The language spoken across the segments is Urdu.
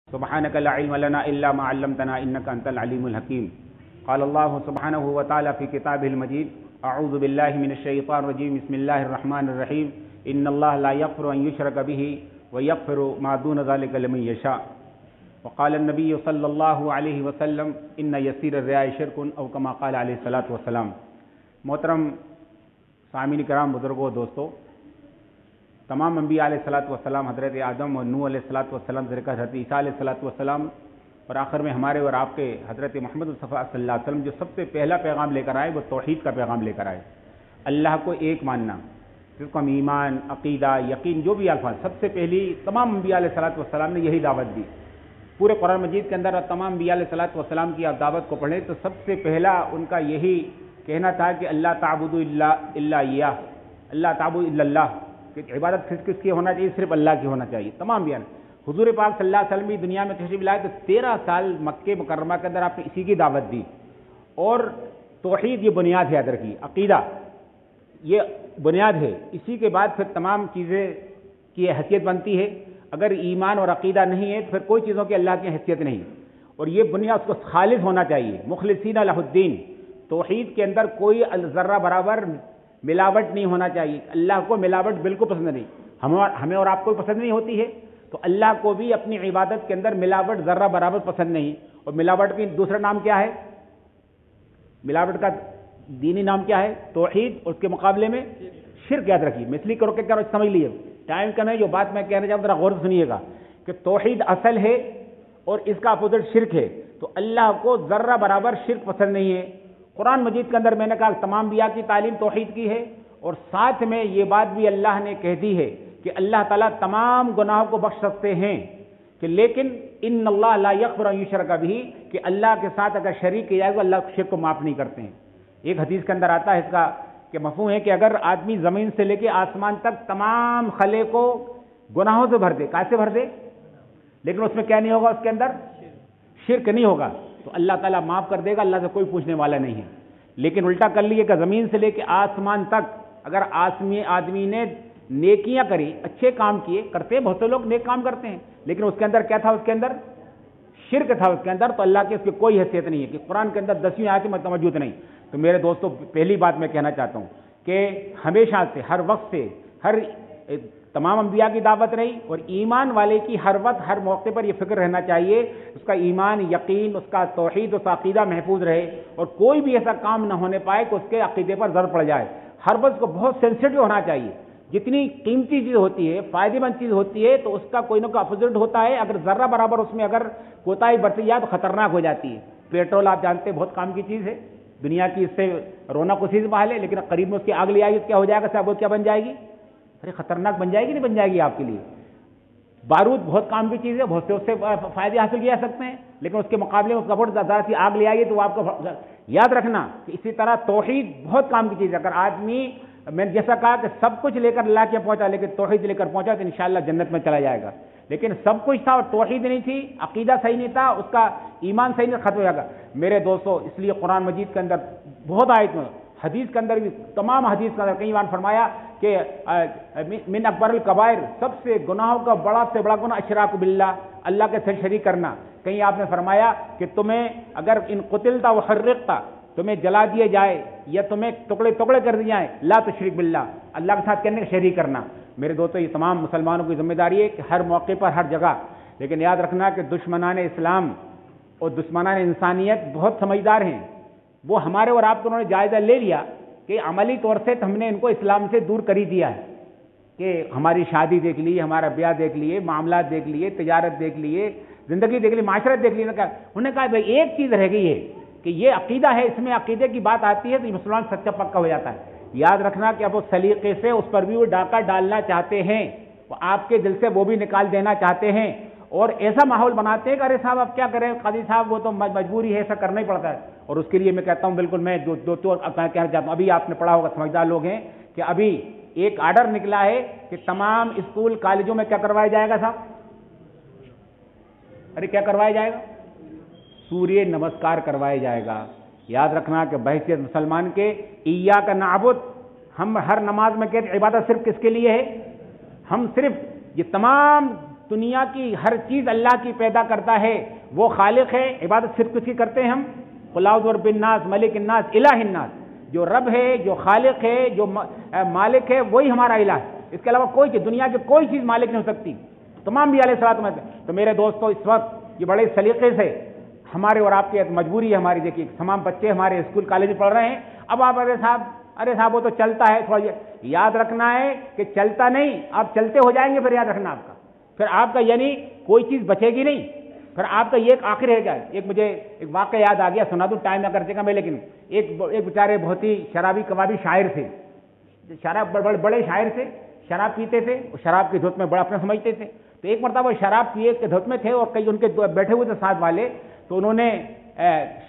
سبحانك لا علم لنا إلا ما علمتنا إنك أنت العليم الحكيم. قال الله سبحانه وتعالى في كتابه المجيد: أعوذ بالله من الشيطان الرجيم. بسم الله الرحمن الرحيم. إن الله لا يغفر أن يشرك به ويغفر ما دون ذلك لمن يشاء. وقال النبي صلى الله عليه وسلم: إن يسير الرياء شرك، أو كما قال عليه الصلاة والسلام. محترم سامعین کرام، بزرگوں، دوستوں، تمام انبیاء علیہ الصلوۃ والسلام، حضرت آدم اور نوح علیہ الصلوۃ والسلام، حضرت عیسیٰ علیہ الصلوۃ والسلام، اور آخر میں ہمارے اور آپ کے حضرت محمد مصطفیٰ صلی اللہ علیہ وسلم جو سب سے پہلا پیغام لے کر آئے وہ توحید کا پیغام لے کر آئے. اللہ کو ایک ماننا، جس کو ہم ایمان، عقیدہ، یقین، جو بھی الفاظ، سب سے پہلی تمام انبیاء علیہ الصلوۃ والسلام نے یہی دعوت دی. پورے قرآن مجید کے اندر تمام انبیاء علیہ الصلوۃ والسلام کی آپ دعوت کو پڑھیں تو سب سے پہلا ان کا یہی کہنا تھا کہ اللہ تعبدوا الا ایاہ، اللہ تعبدوا الا اللہ، کہ عبادت کس کی ہونا چاہیے؟ صرف اللہ کی ہونا چاہیے. تمام بیان حضور پاک صلی اللہ علیہ وسلم بھی دنیا میں تشریف لائے تو 13 سال مکہ مکرمہ کے اندر آپ نے اسی کی دعوت دی. اور توحید یہ بنیاد ہے، ادر کی عقیدہ یہ بنیاد ہے. اسی کے بعد پھر تمام چیزیں کی حیثیت بنتی ہے. اگر ایمان اور عقیدہ نہیں ہے تو پھر کوئی چیزوں کی اللہ کی حیثیت نہیں. اور یہ بنیاد اس کو خالص ہونا چاہیے، مخلصین لہ الدین. توحید کے اندر کوئی ذرہ برابر ملاوٹ نہیں ہونا چاہیے. اللہ کو ملاوٹ بالکل پسند نہیں، ہمیں اور آپ کو پسند نہیں ہوتی ہے، تو اللہ کو بھی اپنی عبادت کے اندر ملاوٹ ذرہ برابر پسند نہیں. اور ملاوٹ کی دوسرا نام کیا ہے؟ ملاوٹ کا دینی نام کیا ہے؟ توحید. اور اس کے مقابلے میں شرک. یاد رکھیے، میں اس لیے کرو کہ کیا سمجھ لیے، ٹائم کا نہیں، جو بات میں کہنا چاہوں ذرا غور سے سنیے گا کہ توحید اصل ہے اور اس کا اپوزٹ شرک ہے. تو اللہ کو ذرہ برابر شرک پسند نہیں ہے. قرآن مجید کے اندر میں نے کہا تمام انبیاء کی تعلیم توحید کی ہے، اور ساتھ میں یہ بات بھی اللہ نے کہہ دی ہے کہ اللہ تعالیٰ تمام گناہوں کو بخش سکتے ہیں، کہ لیکن ان اللہ لا یغفر ان یشرک بہ، کہ اللہ کے ساتھ اگر شریک کیا جائے تو اللہ شرک کو معاف نہیں کرتے ہیں. ایک حدیث کے اندر آتا ہے اس کا کہ مفہوم ہے کہ اگر آدمی زمین سے لے کے آسمان تک تمام خلے کو گناہوں سے بھر دے، کیسے بھر دے، لیکن اس میں کیا نہیں ہوگا، اس کے اندر شرک نہیں ہوگا، تو اللہ تعالیٰ معاف کر دے گا، اللہ سے کوئی پوچھنے والا نہیں ہے. لیکن الٹا کر لیے کہ زمین سے لے کے آسمان تک اگر آدمی نے نیکیاں کری، اچھے کام کیے، کرتے بہت سے لوگ نیک کام کرتے ہیں، لیکن اس کے اندر کیا تھا؟ اس کے اندر شرک تھا اس کے اندر، تو اللہ کی اس کی کوئی حیثیت نہیں ہے کہ قرآن کے اندر 10ویں آیت میں موجود نہیں. تو میرے دوستوں، پہلی بات میں کہنا چاہتا ہوں کہ ہمیشہ سے، ہر وقت سے، ہر تمام انبیاء کی دعوت رہی، اور ایمان والے کی ہر وقت ہر موقع پر یہ فکر رہنا چاہیے اس کا ایمان، یقین، اس کا توحید، اس کا عقیدہ محفوظ رہے، اور کوئی بھی ایسا کام نہ ہونے پائے کہ اس کے عقیدے پر ضرر پڑ جائے. ہر وقت کو بہت سینسیٹیو ہونا چاہیے. جتنی قیمتی چیز ہوتی ہے، فائدے مند چیز ہوتی ہے، تو اس کا کوئی نہ کوئی اپوزٹ ہوتا ہے. اگر ذرہ برابر اس میں اگر کوتاہی برتی جائے تو خطرناک ہو جاتی ہے. پیٹرول آپ جانتے ہیں بہت کام کی چیز ہے، دنیا کی اس سے رونق اسی سے بحال ہے، لیکن قریب میں اس کی آگ لے آئے گی تو کیا ہو جائے گا صاحب؟ وہ کیا بن جائے گی؟ ارے خطرناک بن جائے گی، نہیں بن جائے گی آپ کے لیے. بارود بہت کام کی چیز ہے، بہت سے اس سے فائدے حاصل کیے جا سکتے ہیں، لیکن اس کے مقابلے میں اس کا بہت زیادہ سی آگ لے آئیے تو آپ کو یاد رکھنا کہ اسی طرح توحید بہت کام کی چیز ہے. اگر آدمی، میں نے جیسا کہا کہ سب کچھ لے کر اللہ کے پہنچا، لیکن توحید لے کر پہنچا تو انشاءاللہ جنت میں چلا جائے گا. لیکن سب کچھ تھا اور توحید نہیں تھی، عقیدہ صحیح نہیں تھا، اس کا ایمان صحیح نہیں، ختم ہو جائے گا. میرے دوستو، اس لیے قرآن مجید کے اندر بہت آیت میں، حدیث کے اندر بھی، تمام حدیث کے اندر کئی بار فرمایا کہ من اکبر الکبائر، سب سے گناہوں کا بڑا سے بڑا گناہ اشراک باللہ، اللہ کے ساتھ شریک کرنا. کہیں آپ نے فرمایا کہ تمہیں اگر ان قتلتا و حرقتا، تمہیں جلا دیا جائے یا تمہیں ٹکڑے ٹکڑے کر دیے جائیں، لا تشرک باللہ، اللہ کے ساتھ کرنے کا شریک کرنا. میرے دوستو، یہ تمام مسلمانوں کی ذمہ داری ہے کہ ہر موقع پر، ہر جگہ. لیکن یاد رکھنا کہ دشمنان اسلام اور دشمنان انسانیت بہت سمجھدار ہیں. وہ ہمارے اور آپ کو انہوں نے جائزہ لے لیا کہ عملی طور سے ہم نے ان کو اسلام سے دور کر ہی دیا ہے، کہ ہماری شادی دیکھ لی، ہمارا بیاہ دیکھ لیے، معاملات دیکھ لیے، تجارت دیکھ لیے، زندگی دیکھ لی، معاشرت دیکھ لی. انہوں نے کہا بھائی ایک چیز رہ گئی ہے کہ یہ عقیدہ ہے، اس میں عقیدے کی بات آتی ہے تو یہ مسلمان سچا پکا ہو جاتا ہے. یاد رکھنا کہ اب وہ سلیقے سے اس پر بھی وہ ڈاکہ ڈالنا چاہتے ہیں، وہ آپ کے دل سے وہ بھی نکال دینا چاہتے ہیں، اور ایسا ماحول بناتے ہیں کہ ارے صاحب اب کیا کریں قاضی صاحب، وہ تو مجبوری ہے، ایسا کرنا ہی پڑتا ہے. اور اس کے لیے میں کہتا ہوں، بالکل میں دو کہنا چاہتا ہوں، ابھی آپ نے پڑھا ہوگا، سمجھدار لوگ ہیں، کہ ابھی ایک آرڈر نکلا ہے کہ تمام اسکول کالجوں میں کیا کروایا جائے گا صاحب؟ ارے کیا کروایا جائے گا؟ سوریہ نمسکار کروایا جائے گا. یاد رکھنا کہ بحیثیت مسلمان کے ایاک نعبد، ہم ہر نماز میں کہتے ہیں عبادت صرف کس کے لیے ہے؟ ہم صرف یہ تمام دنیا کی ہر چیز اللہ کی پیدا کرتا ہے، وہ خالق ہے، عبادت صرف کسی کرتے ہیں ہم، قل اعوذ برب الناس ملک الناس الہ الناس، جو رب ہے، جو خالق ہے، جو مالک ہے، وہی ہمارا الہ ہے، اس کے علاوہ کوئی چیز، دنیا کی کوئی چیز مالک نہیں ہو سکتی، تمام بھی علیہ الصلوۃ والسلام۔ تو میرے دوستو اس وقت یہ بڑے سلیقے سے ہمارے اور آپ کی ایک مجبوری ہے ہماری، دیکھیے تمام بچے ہمارے اسکول کالج میں پڑھ رہے ہیں، اب آپ ارے صاحب وہ تو چلتا ہے، تھوڑا یاد رکھنا ہے کہ چلتا نہیں، آپ چلتے ہو جائیں گے، پھر یاد رکھنا آپ کا، پھر آپ کا یعنی کوئی چیز بچے گی نہیں، پھر آپ کا یہ ایک آخر ہے گا۔ ایک مجھے ایک واقعہ یاد آ گیا، سنا دوں، ٹائم نہ کرتے گا میں، لیکن ایک بیچارے بہت ہی شرابی کبابی شاعر تھے، شراب بڑے شاعر تھے، شراب پیتے تھے، اور شراب کی دھوت میں بڑا اپنا سمجھتے تھے، تو ایک مرتبہ شراب پیے کے دھوت میں تھے، اور کئی ان کے بیٹھے ہوئے تھے ساتھ والے، تو انہوں نے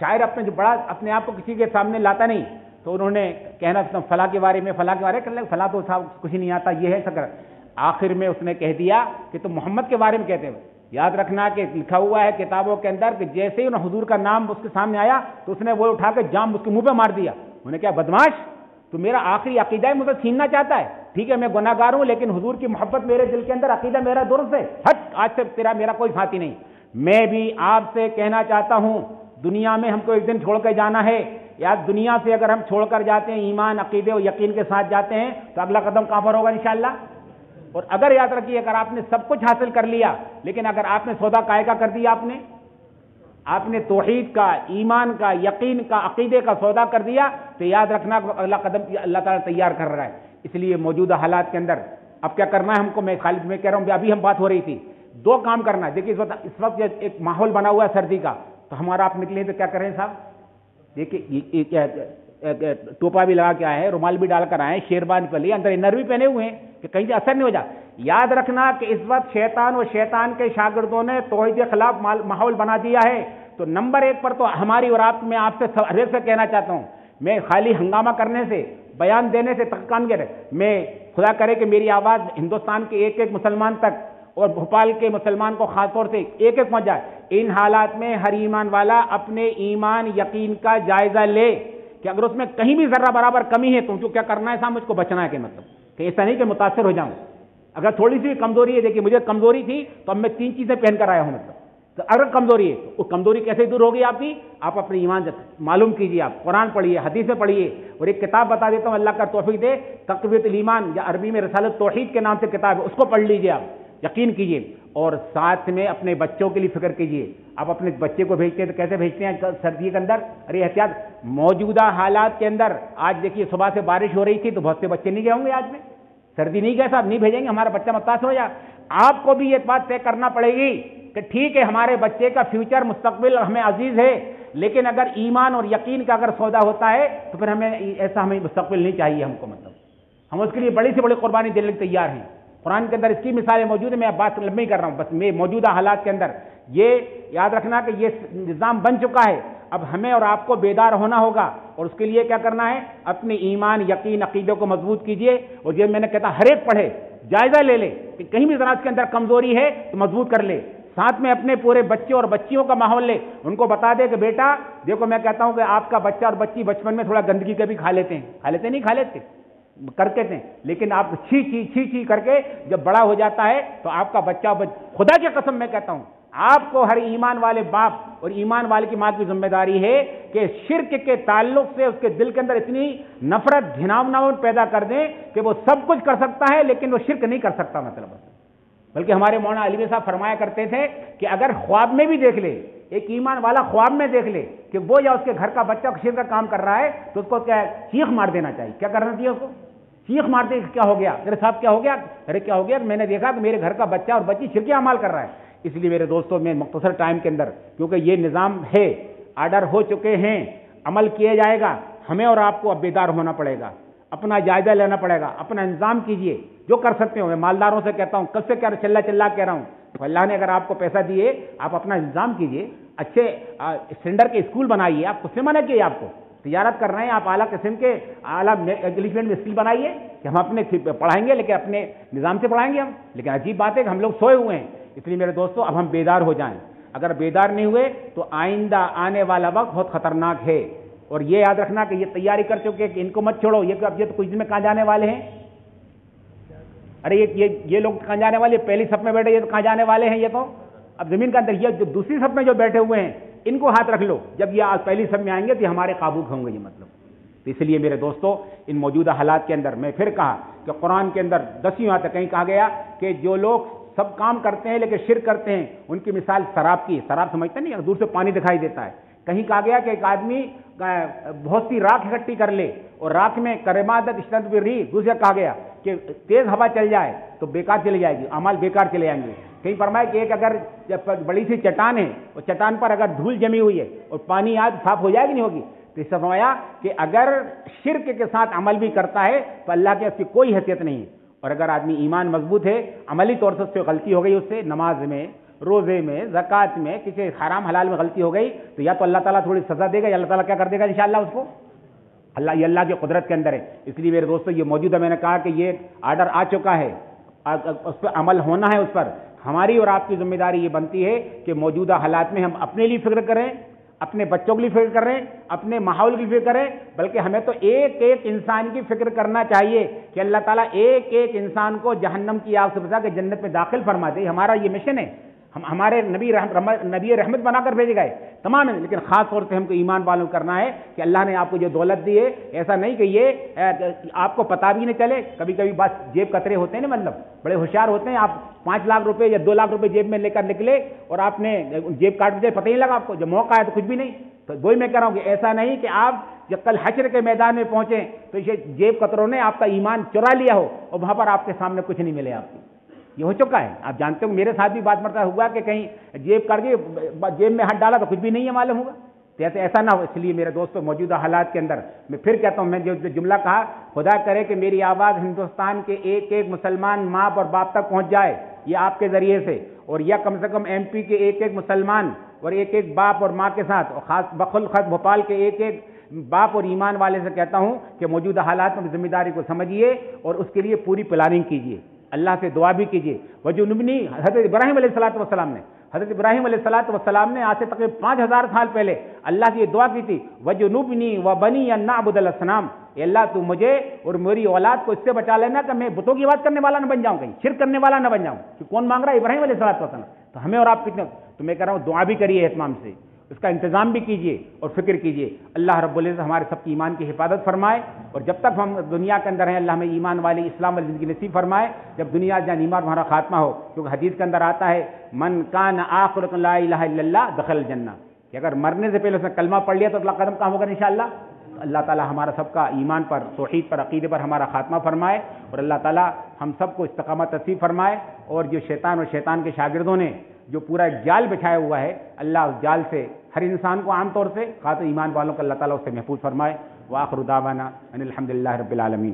شاعر اپنے آپ کو کسی کے سامنے لاتا نہیں، تو انہوں نے کہنا فلاں کے بارے میں فلاں تو صاحب کچھ نہیں آتا، یہ ہے سکر، آخر میں اس نے کہہ دیا کہ تم محمد کے بارے میں کہتے ہو۔ یاد رکھنا کہ لکھا ہوا ہے کتابوں کے اندر کہ جیسے ہی حضور کا نام اس کے سامنے آیا تو اس نے وہ اٹھا کے جام اس کے منہ پہ مار دیا۔ انہوں نے کہا بدماش، تو میرا آخری عقیدہ مجھے چھیننا چاہتا ہے؟ ٹھیک ہے میں گناہ گار ہوں، لیکن حضور کی محبت میرے دل کے اندر، عقیدہ میرا درست ہے، ہٹ، آج سے میرا کوئی ساتھی نہیں۔ میں بھی آپ سے کہنا چاہتا ہوں، دنیا میں ہم کو ایک دن چھوڑ کے جانا ہے، یا دنیا سے اگر ہم چھوڑ کر جاتے ہیں ایمان عقیدے اور یقین کے ساتھ جاتے ہیں تو اگلا قدم کہاں پر ہوگا انشاءاللہ۔ اور اگر یاد رکھیے، اگر آپ نے سب کچھ حاصل کر لیا، لیکن اگر آپ نے سودا کائے کا کر دیا، آپ نے توحید کا، ایمان کا، یقین کا، عقیدے کا سودا کر دیا، تو یاد رکھنا اگلا قدم اللہ تعالیٰ تیار کر رہا ہے۔ اس لیے موجودہ حالات کے اندر اب کیا کرنا ہے ہم کو، میں خالد میں کہہ رہا ہوں، ابھی ہم بات ہو رہی تھی، دو کام کرنا ہے۔ دیکھیے اس وقت ایک ماحول بنا ہوا ہے سردی کا، تو ہمارا آپ نکلے تو کیا کریں صاحب، دیکھیے ٹوپا بھی لگا کے آئے ہیں، رومال بھی ڈال کر آئے ہیں، شیربان پہ لیے، اندر انر بھی پہنے ہوئے ہیں کہ کہیں سے اثر نہیں ہو جائے۔ یاد رکھنا کہ اس وقت شیطان اور شیطان کے شاگردوں نے توحید کے خلاف ماحول بنا دیا ہے، تو نمبر ایک پر تو ہماری اور آپ، میں آپ سے ہر ایک سے کہنا چاہتا ہوں، میں خالی ہنگامہ کرنے سے، بیان دینے سے تکان کے، میں خدا کرے کہ میری آواز ہندوستان کے ایک ایک مسلمان تک اور بھوپال کے مسلمان کو خاص طور سے ایک ایک پہنچ جائے۔ ان حالات میں ہر ایمان والا اپنے ایمان یقین کا جائزہ لے کہ اگر اس میں کہیں بھی ذرہ برابر کمی ہے تو کیا کرنا ہے صاحب، مجھ کو بچنا ہے، کہ مطلب کہ ایسا نہیں کہ متاثر ہو جاؤں۔ اگر تھوڑی سی کمزوری ہے، دیکھیے مجھے کمزوری تھی تو اب میں 3 چیزیں پہن کر آیا ہوں، مطلب تو اگر کمزوری ہے تو وہ کمزوری کیسے دور ہوگی آپ کی، آپ اپنے ایمان معلوم کیجیے، آپ قرآن پڑھیے، حدیثیں پڑھیے، اور ایک کتاب بتا دیتا ہوں، اللہ کا توفیق دے، تقویۃ الایمان، یا عربی میں رسالۃ توحید کے نام سے کتاب ہے، اس کو پڑھ لیجیے، آپ یقین کیجیے، اور ساتھ میں اپنے بچوں کے لیے فکر کیجیے۔ آپ اپنے بچے کو بھیجتے ہیں تو کیسے بھیجتے ہیں سردی کے اندر؟ ارے احتیاط، موجودہ حالات کے اندر آج دیکھیے صبح سے بارش ہو رہی تھی تو بہت سے بچے نہیں گئے ہوں گے، آج میں سردی نہیں گئے صاحب، نہیں بھیجیں گے، ہمارا بچہ متاثر ہو جائے۔ آپ کو بھی یہ بات طے کرنا پڑے گی کہ ٹھیک ہے ہمارے بچے کا فیوچر، مستقبل ہمیں عزیز ہے، لیکن اگر ایمان اور یقین کا اگر سودا ہوتا ہے تو پھر ہمیں مستقبل نہیں چاہیے ہم کو، مطلب ہم اس کے لیے بڑی سے بڑی قربانی دینے کے تیار ہیں۔ قرآن کے اندر اس کی مثالیں موجود ہیں، میں بات لمبی کر رہا ہوں، بس میں موجودہ حالات کے اندر یہ یاد رکھنا کہ یہ نظام بن چکا ہے، اب ہمیں اور آپ کو بیدار ہونا ہوگا، اور اس کے لیے کیا کرنا ہے، اپنے ایمان یقین عقیدے کو مضبوط کیجئے، اور یہ میں نے کہتا ہر ایک پڑھے، جائزہ لے لے کہ کہیں بھی ذرا اس کے اندر کمزوری ہے تو مضبوط کر لے، ساتھ میں اپنے پورے بچے اور بچیوں کا ماحول لے، ان کو بتا دے کہ بیٹا دیکھو، میں کہتا ہوں کہ آپ کا بچہ اور بچی بچپن میں تھوڑا گندگی کا بھی کھا لیتے ہیں، کرتے تھے، لیکن آپ چھی کر کے جب بڑا ہو جاتا ہے تو آپ کا بچہ، خدا کی قسم میں کہتا ہوں، آپ کو ہر ایمان والے باپ اور ایمان والے کی ماں کی ذمہ داری ہے کہ شرک کے تعلق سے اس کے دل کے اندر اتنی نفرت گھناؤ پیدا کر دیں کہ وہ سب کچھ کر سکتا ہے لیکن وہ شرک نہیں کر سکتا، مطلب بلکہ ہمارے مولانا علی صاحب فرمایا کرتے تھے کہ اگر خواب میں بھی دیکھ لے، ایک ایمان والا خواب میں دیکھ لے کہ وہ یا اس کے گھر کا بچہ شرک کا کام کر رہا ہے تو اس کو کیا چیخ مار دینا چاہیے، کیا کرنا چاہیے اس کو، چیخ مار دے، کیا ہو گیا میرے صاحب، کیا ہو گیا، ارے کیا ہو گیا، میں نے دیکھا کہ میرے گھر کا بچہ اور بچی شرکی اعمال کر رہا ہے۔ اس لیے میرے دوستوں، میں مختصر ٹائم کے اندر، کیونکہ یہ نظام ہے، آرڈر ہو چکے ہیں، عمل کیا جائے گا، ہمیں اور آپ کو اب بیدار ہونا پڑے گا، اپنا جائزہ لینا پڑے گا، اپنا انتظام کیجئے جو کر سکتے ہو۔ میں مالداروں سے کہتا ہوں، کل سے کیا چلا کہہ رہا ہوں، تو اللہ نے اگر آپ کو پیسہ دیے، آپ اپنا انتظام کیجئے، اچھے اسٹینڈرڈ کے اسکول بنائیے، آپ کس نے منع کیا آپ کو، تجارت کر رہے ہیں آپ، اعلیٰ قسم کے اعلیٰ انگلش میڈیم اسکول بنائیے کہ ہم اپنے پڑھائیں گے، لیکن اپنے نظام سے پڑھائیں گے ہم، لیکن عجیب بات ہے کہ ہم لوگ سوئے ہوئے ہیں۔ اس لیے میرے دوستو، اب ہم بیدار ہو جائیں، اگر بیدار نہیں ہوئے تو آئندہ آنے والا وقت بہت خطرناک ہے، اور یہ یاد رکھنا کہ یہ تیاری کر چکے کہ ان کو مت چھوڑو، یہ اب یہ تو کچھ دن میں کہاں جانے والے ہیں، ارے یہ لوگ کہاں جانے والے، پہلی صف میں بیٹھے، یہ تو کہاں جانے والے ہیں، یہ تو اب زمین کا اندر، یہ جو دوسری صف میں جو بیٹھے ہوئے ہیں ان کو ہاتھ رکھ لو، جب یہ آج پہلی صف میں آئیں گے تو یہ ہمارے قابو ہوں گے، یہ مطلب۔ تو اس لیے میرے دوستو ان موجودہ حالات کے اندر میں پھر کہا کہ قرآن کے اندر 10ویں آیت کہیں کہا گیا کہ جو لوگ سب کام کرتے ہیں لیکن شرک کرتے ہیں ان کی مثال شراب کی، شراب سمجھتے نہیں، دور سے پانی دکھائی دیتا ہے۔ کہیں کہا گیا کہ ایک آدمی بہت سی راکھ اکٹھی کر لے اور راکھ میں کرمادت اشتد بری، دوسرا کہا گیا کہ تیز ہوا چل جائے تو بیکار چلی جائے گی، اعمال بیکار چلے جائیں گے۔ کہیں فرمایا کہ ایک اگر بڑی سی چٹان ہے اور چٹان پر اگر دھول جمی ہوئی ہے اور پانی آج صاف ہو جائے گی نہیں ہوگی، تو اس سے فرمایا کہ اگر شرک کے ساتھ عمل بھی کرتا ہے تو اللہ کے اس کی کوئی حیثیت نہیں ہے، اور اگر آدمی ایمان مضبوط ہے، عملی طور سے اس سے غلطی ہو گئی، اس سے نماز میں، روزے میں، زکوٰۃ میں، کسی حرام حلال میں غلطی ہو گئی تو یا تو اللہ تعالیٰ تھوڑی سزا دے گا، یا اللہ تعالیٰ کیا کر دے گا انشاءاللہ اس کو، یہ اللہ کی قدرت کے اندر ہے۔ اس لیے میرے دوستو یہ موجودہ میں نے کہا کہ یہ آرڈر آ چکا ہے، اس پہ عمل ہونا ہے، اس پر ہماری اور آپ کی ذمہ داری یہ بنتی ہے کہ موجودہ حالات میں ہم اپنے لیے فکر کریں، اپنے بچوں کے لیے فکر کریں، اپنے ماحول کی فکر کریں، بلکہ ہمیں تو ایک ایک انسان کی فکر کرنا چاہیے کہ اللہ تعالیٰ ایک ایک انسان کو جہنم کی آگ سے بچا کے جنت میں داخل فرما دے۔ ہمارا یہ مشن ہے، ہمارے نبی رحمت بنا کر بھیجے گئے تمام، لیکن خاص طور سے ہم کو ایمان والوں کرنا ہے کہ اللہ نے آپ کو جو دولت دی ہے، ایسا نہیں کہ یہ آپ کو پتہ بھی نہ چلے۔ کبھی کبھی بس جیب کترے ہوتے ہیں نا، مطلب بڑے ہوشیار ہوتے ہیں، آپ 5 لاکھ روپے یا 2 لاکھ روپے جیب میں لے کر نکلے اور آپ نے جیب کاٹ دیا، پتہ ہی لگا آپ کو، جب موقع ہے تو کچھ بھی نہیں۔ تو وہی میں کہہ رہا ہوں کہ ایسا نہیں کہ آپ جب کل حشر کے میدان میں پہنچیں تو یہ جیب کتروں نے آپ کا ایمان چرا لیا ہو اور وہاں پر آپ کے سامنے کچھ نہیں ملے آپ کو۔ یہ ہو چکا ہے، آپ جانتے ہو، میرے ساتھ بھی بات مرتبہ ہوا کہ کہیں جیب کر کے جیب میں ہاتھ ڈالا تو کچھ بھی نہیں ہے معلوم ہوگا، تو ایسا نہ ہو۔ اس لیے میرے دوستوں موجودہ حالات کے اندر میں پھر کہتا ہوں، میں جو جملہ کہا، خدا کرے کہ میری آواز ہندوستان کے ایک ایک مسلمان ماں اور باپ تک پہنچ جائے، یہ آپ کے ذریعے سے، اور یا کم سے کم ایم پی کے ایک ایک مسلمان اور ایک ایک باپ اور ماں کے ساتھ، اور خاص بخلخط بھوپال کے ایک ایک باپ اور ایمان والے سے کہتا ہوں کہ موجودہ حالات میں ذمہ داری کو سمجھیے اور اس کے لیے پوری پلاننگ کیجیے، اللہ سے دعا بھی کیجیے۔ وجنبنی، حضرت ابراہیم علیہ السلام نے آج سے تقریباً 5000 سال پہلے اللہ سے یہ دعا کی تھی، وجنبنی وبنی ان نعبد الاصنام، اے اللہ تو مجھے اور میری اولاد کو اس سے بچا لینا کہ میں بتوں کی بات کرنے والا نہ بن جاؤں، کہیں شرک کرنے والا نہ بن جاؤں، کہ کون مانگ رہا ہے؟ ابراہیم علیہ السلام۔ تو ہمیں اور آپ کتنے، تو میں کہہ رہا ہوں دعا بھی کریے اہتمام سے، اس کا انتظام بھی کیجیے اور فکر کیجیے۔ اللہ رب العزت ہمارے سب کی ایمان کی حفاظت فرمائے، اور جب تک ہم دنیا کے اندر ہیں اللہ ہمیں ایمان والی، اسلام والی زندگی نصیب فرمائے، جب دنیا جان ایمان ہمارا خاتمہ ہو، کیونکہ حدیث کے اندر آتا ہے من کان آخر لا الہ الا اللہ دخل الجنہ، کہ اگر مرنے سے پہلے اس نے کلمہ پڑھ لیا تو اگلا قدم کہاں ہوگا انشاءاللہ۔ اللہ تعالی ہمارا سب کا ایمان پر، توحید پر، عقیدے پر ہمارا خاتمہ فرمائے، اور اللہ تعالی ہم سب کو استقامت نصیب فرمائے، اور جو شیطان اور شیطان کے شاگردوں نے جو پورا ایک جال بچھایا ہوا ہے، اللہ اس جال سے ہر انسان کو عام طور سے خاص ایمان والوں کو اللہ تعالیٰ اس سے محفوظ فرمائے۔ وآخر دعوانا ان الحمدللہ رب العالمین۔